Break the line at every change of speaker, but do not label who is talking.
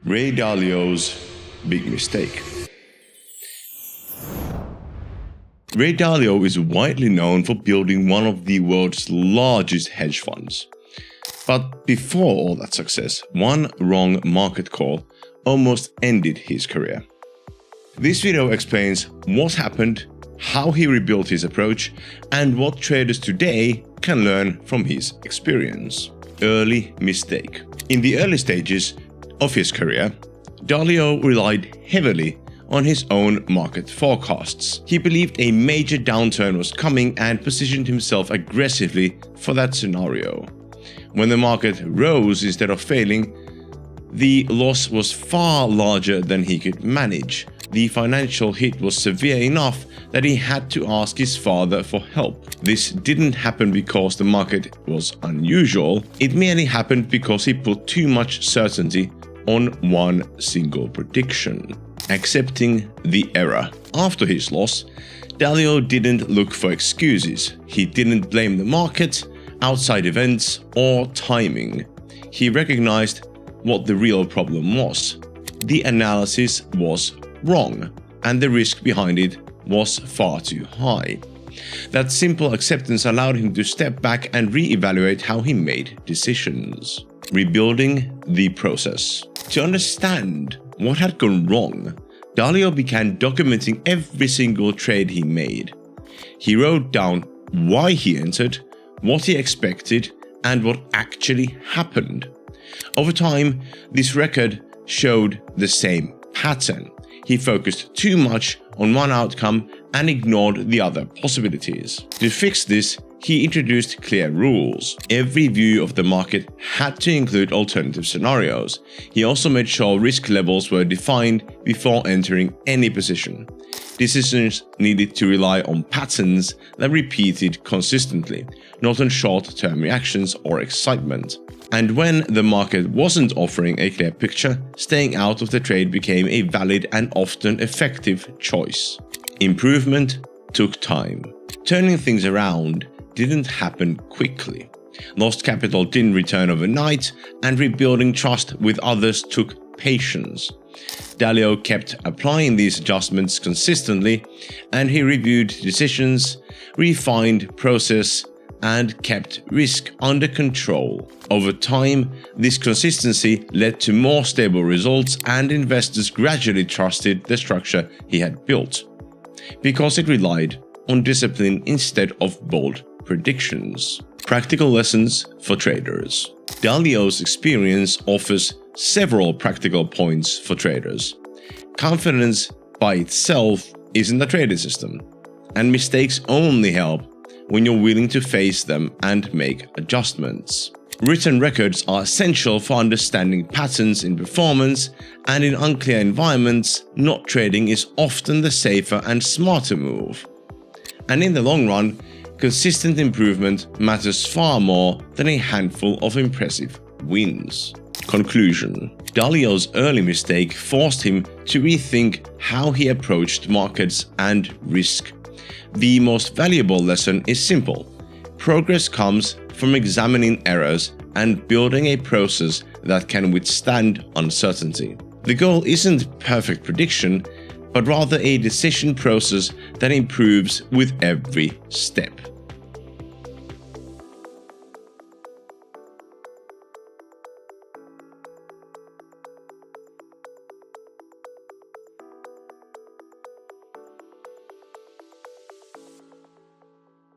Ray Dalio's big mistake. Ray Dalio is widely known for building one of the world's largest hedge funds. But before all that success, one wrong market call almost ended his career. This video explains what happened, how he rebuilt his approach, and what traders today can learn from his experience. Early mistake. In the early stages of his career, Dalio relied heavily on his own market forecasts. He believed a major downturn was coming and positioned himself aggressively for that scenario. When the market rose instead of failing, the loss was far larger than he could manage. The financial hit was severe enough that he had to ask his father for help. This didn't happen because the market was unusual, it merely happened because he put too much certainty on one single prediction. Accepting the error. After his loss, Dalio didn't look for excuses. He didn't blame the market, outside events, or timing. He recognized what the real problem was. The analysis was wrong, and the risk behind it was far too high. That simple acceptance allowed him to step back and re-evaluate how he made decisions. Rebuilding the process. To understand what had gone wrong, Dalio began documenting every single trade he made. He wrote down why he entered, what he expected, and what actually happened. Over time, this record showed the same pattern. He focused too much on one outcome and ignored the other possibilities. To fix this, he introduced clear rules. Every view of the market had to include alternative scenarios. He also made sure risk levels were defined before entering any position. Decisions needed to rely on patterns that repeated consistently, not on short-term reactions or excitement. And when the market wasn't offering a clear picture, staying out of the trade became a valid and often effective choice. Improvement took time. Turning things around didn't happen quickly. Lost capital didn't return overnight, and rebuilding trust with others took patience. Dalio kept applying these adjustments consistently, and he reviewed decisions, refined process, and kept risk under control. Over time, this consistency led to more stable results, and investors gradually trusted the structure he had built, because it relied on discipline instead of bold predictions. Practical lessons for traders. Dalio's experience offers several practical points for traders. Confidence by itself isn't a trading system, and mistakes only help when you're willing to face them and make adjustments. Written records are essential for understanding patterns in performance, and in unclear environments, not trading is often the safer and smarter move. And in the long run, consistent improvement matters far more than a handful of impressive wins. Conclusion. Dalio's early mistake forced him to rethink how he approached markets and risk. The most valuable lesson is simple. Progress comes from examining errors and building a process that can withstand uncertainty. The goal isn't perfect prediction, but rather a decision process that improves with every step.